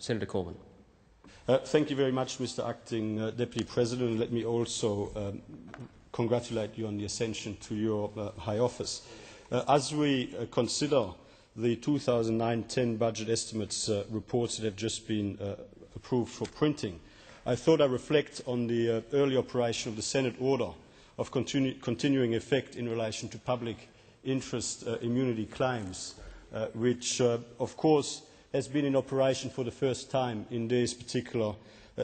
Senator Cormann. Thank you very much, Mr. Acting Deputy President. Let me also congratulate you on the ascension to your high office. As we consider the 2009-10 budget estimates reports that have just been approved for printing, I thought I'd reflect on the early operation of the Senate order of continuing effect in relation to public interest immunity claims, which, of course, has been in operation for the first time in these particular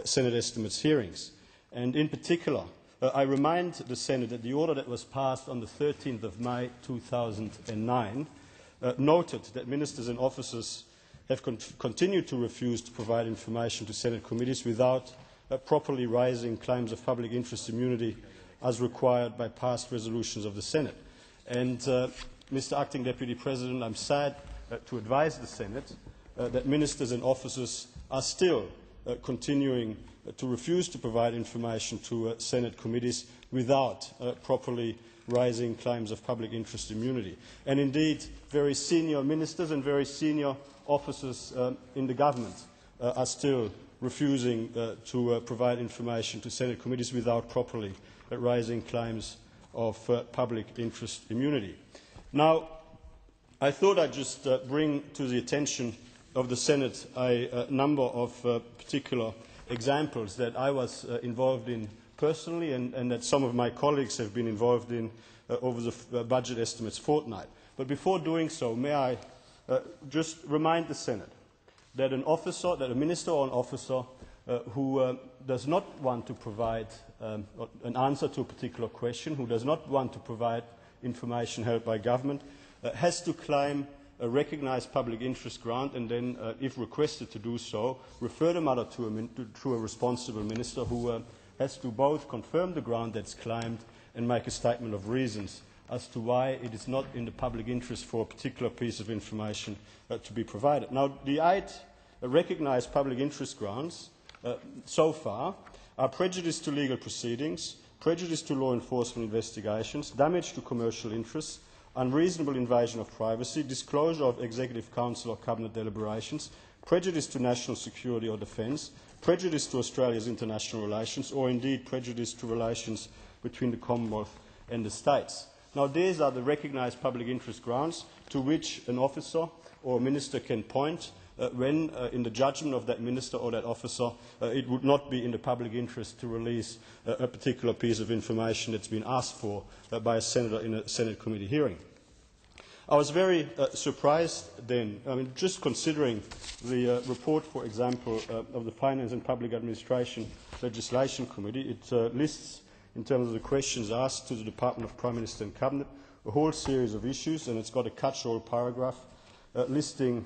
Senate estimates hearings. And in particular, I remind the Senate that the order that was passed on the 13th of May 2009 noted that ministers and officers have continued to refuse to provide information to Senate committees without properly raising claims of public interest immunity as required by past resolutions of the Senate. And, Mr. Acting Deputy President, I'm sad to advise the Senate that ministers and officers are still continuing to refuse to provide information to Senate committees without properly raising claims of public interest immunity. And indeed, very senior ministers and very senior officers in the government are still refusing to provide information to Senate committees without properly raising claims of public interest immunity. Now, I thought I'd just bring to the attention of the Senate a number of particular examples that I was involved in personally and that some of my colleagues have been involved in over the budget estimates fortnight. But before doing so, may I just remind the Senate that a minister or an officer who does not want to provide an answer to a particular question, who does not want to provide information held by government, has to claim a recognised public interest ground and then, if requested to do so, refer the matter to a responsible minister who has to both confirm the ground that's claimed and make a statement of reasons as to why it is not in the public interest for a particular piece of information to be provided. Now, the 8 recognised public interest grounds so far are prejudice to legal proceedings, prejudice to law enforcement investigations, damage to commercial interests, unreasonable invasion of privacy, disclosure of Executive Council or Cabinet deliberations, prejudice to national security or defence, prejudice to Australia's international relations, or indeed prejudice to relations between the Commonwealth and the States. Now, these are the recognised public interest grounds to which an officer or a minister can point when, in the judgment of that minister or that officer, it would not be in the public interest to release a particular piece of information that's been asked for by a senator in a Senate committee hearing. I was very surprised then, just considering the report, for example, of the Finance and Public Administration Legislation Committee. It lists, in terms of the questions asked to the Department of Prime Minister and Cabinet, a whole series of issues, and it's got a catch-all paragraph listing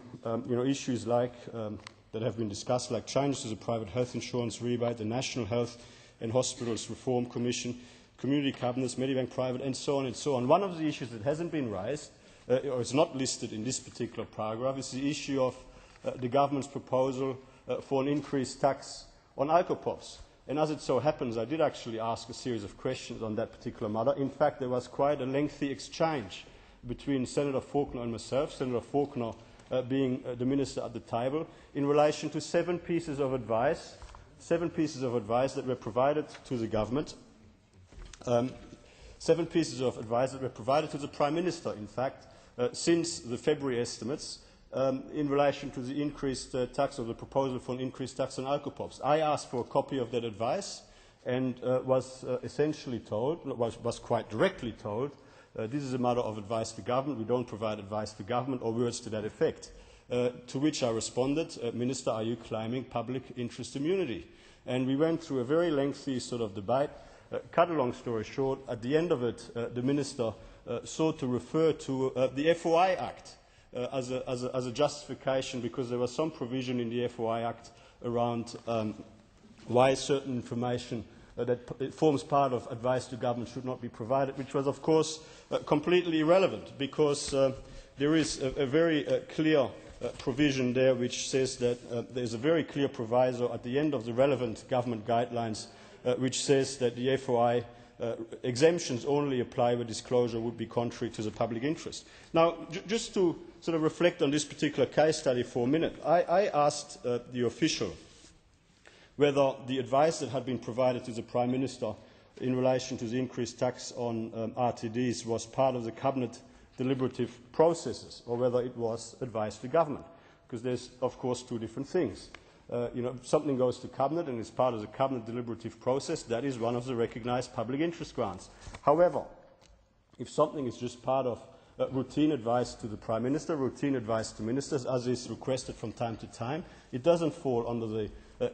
issues like, that have been discussed, like changes to the private health insurance rebate, the National Health and Hospitals Reform Commission, community cabinets, Medibank Private, and so on and so on. One of the issues that hasn't been raised, or is not listed in this particular paragraph, is the issue of the government's proposal for an increased tax on alcopops. And as it so happens, I did actually ask a series of questions on that particular matter. In fact, there was quite a lengthy exchange between Senator Faulkner and myself, Senator Faulkner being the minister at the table, in relation to 7 pieces of advice that were provided to the government, 7 pieces of advice that were provided to the Prime Minister, in fact, since the February estimates in relation to the increased tax, or the proposal for an increased tax on alcopops. I asked for a copy of that advice and was essentially told, was quite directly told, this is a matter of advice to government, we don't provide advice to government, or words to that effect. To which I responded, Minister, are you claiming public interest immunity? And we went through a very lengthy sort of debate. Cut a long story short, at the end of it, the Minister sought to refer to the FOI Act as a justification, because there was some provision in the FOI Act around why certain information that forms part of advice to government should not be provided, which was, of course, completely irrelevant, because there is a very clear provision there which says that there is a very clear proviso at the end of the relevant government guidelines which says that the FOI exemptions only apply where disclosure would be contrary to the public interest. Now, just to sort of reflect on this particular case study for a minute, I asked the official whether the advice that had been provided to the Prime Minister in relation to the increased tax on RTDs was part of the Cabinet deliberative processes, or whether it was advice to government, because there's, of course, two different things. If something goes to Cabinet and is part of the Cabinet deliberative process, that is one of the recognised public interest grants. However, if something is just part of routine advice to the Prime Minister, routine advice to ministers, as is requested from time to time, it doesn't fall under the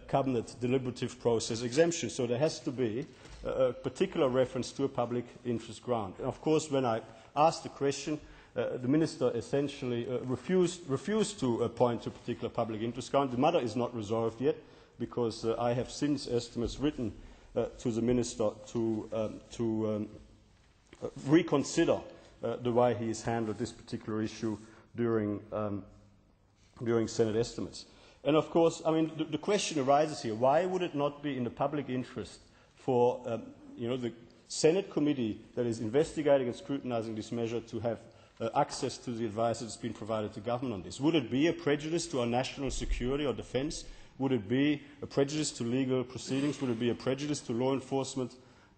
Cabinet deliberative process exemption. So there has to be a particular reference to a public interest grant. And of course, when I asked the question, the Minister essentially refused to point to a particular public interest grant. The matter is not resolved yet, because I have since estimates written to the Minister to reconsider the way he has handled this particular issue during Senate estimates. And of course, I mean, the question arises here: why would it not be in the public interest for the Senate committee that is investigating and scrutinising this measure to have access to the advice that has been provided to government on this? Would it be a prejudice to our national security or defence? Would it be a prejudice to legal proceedings? Would it be a prejudice to law enforcement,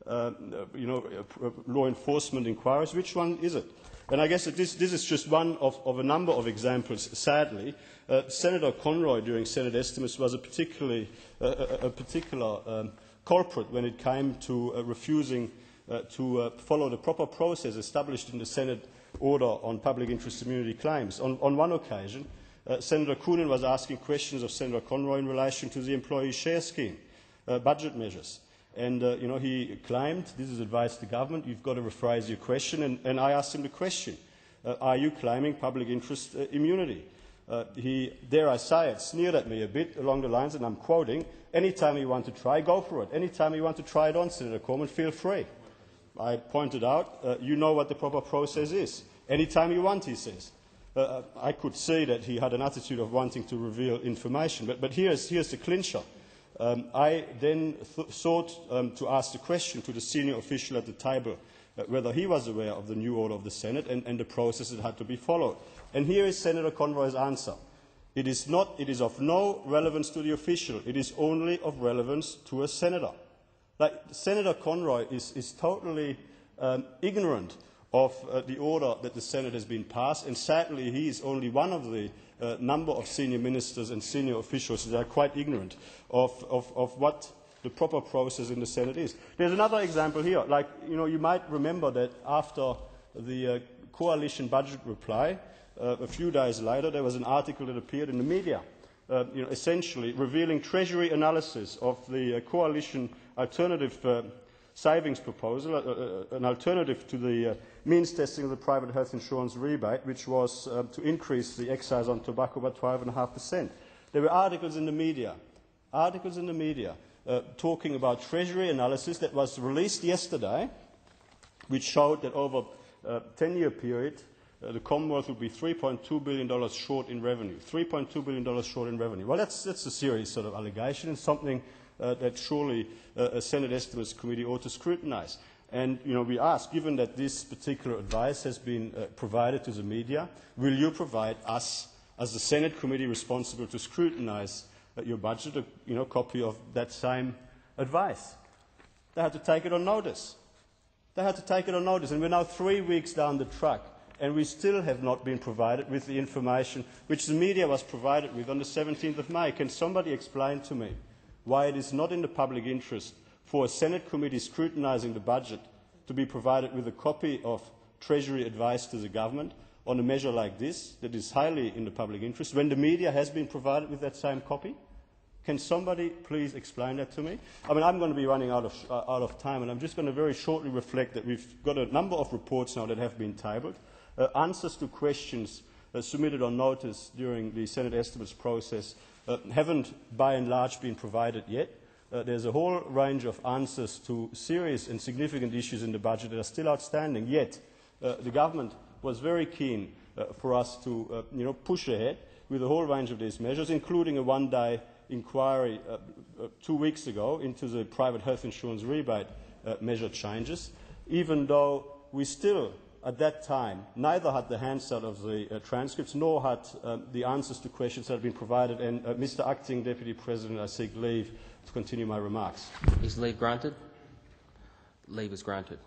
law enforcement inquiries? Which one is it? And I guess that this is just one of a number of examples. Sadly, Senator Conroy during Senate estimates was a particular culprit when it came to refusing to follow the proper process established in the Senate order on public interest immunity claims. On one occasion, Senator Cormann was asking questions of Senator Conroy in relation to the employee share scheme, budget measures. And he claimed, this is advice to government, you've got to rephrase your question, and I asked him the question, are you claiming public interest immunity? He, dare I say it, sneered at me a bit along the lines, and I'm quoting, anytime you want to try, go for it. Anytime you want to try it on, Senator Cormann, feel free. I pointed out, you know what the proper process is. Anytime you want, he says. I could see that he had an attitude of wanting to reveal information, but here's the clincher. I then sought to ask the question to the senior official at the table whether he was aware of the new order of the Senate and the process that had to be followed. And here is Senator Conroy's answer. It is of no relevance to the official. It is only of relevance to a senator. Like, Senator Conroy is totally ignorant of the order that the Senate has been passed, and sadly he is only one of the number of senior ministers and senior officials that are quite ignorant of what the proper process in the Senate is. There's another example here. Like, you might remember that after the coalition budget reply, a few days later, there was an article that appeared in the media, essentially revealing Treasury analysis of the coalition alternative savings proposal, an alternative to the means testing of the private health insurance rebate, which was to increase the excise on tobacco by 12.5%. There were articles in the media talking about Treasury analysis that was released yesterday, which showed that over a 10-year period, the Commonwealth would be $3.2 billion short in revenue. $3.2 billion short in revenue. Well, that's a serious sort of allegation, and something that surely a Senate Estimates Committee ought to scrutinise. And we ask, given that this particular advice has been provided to the media, will you provide us, as the Senate Committee responsible to scrutinise your budget, a copy of that same advice? They had to take it on notice. And we're now 3 weeks down the track, and we still have not been provided with the information which the media was provided with on the 17th of May. Can somebody explain to me why it is not in the public interest for a Senate committee scrutinising the budget to be provided with a copy of Treasury advice to the government on a measure like this, that is highly in the public interest, when the media has been provided with that same copy? Can somebody please explain that to me? I mean, I'm going to be running out of time, and I'm just going to very shortly reflect that we've got a number of reports now that have been tabled. Answers to questions submitted on notice during the Senate estimates process haven't, by and large, been provided yet. There's a whole range of answers to serious and significant issues in the budget that are still outstanding, yet the government was very keen for us to push ahead with a whole range of these measures, including a one-day inquiry 2 weeks ago into the private health insurance rebate measure changes, even though we still, at that time, neither had the handout of the transcripts nor had the answers to questions that had been provided. And Mr. Acting Deputy President, I seek leave to continue my remarks. Is leave granted? Leave is granted.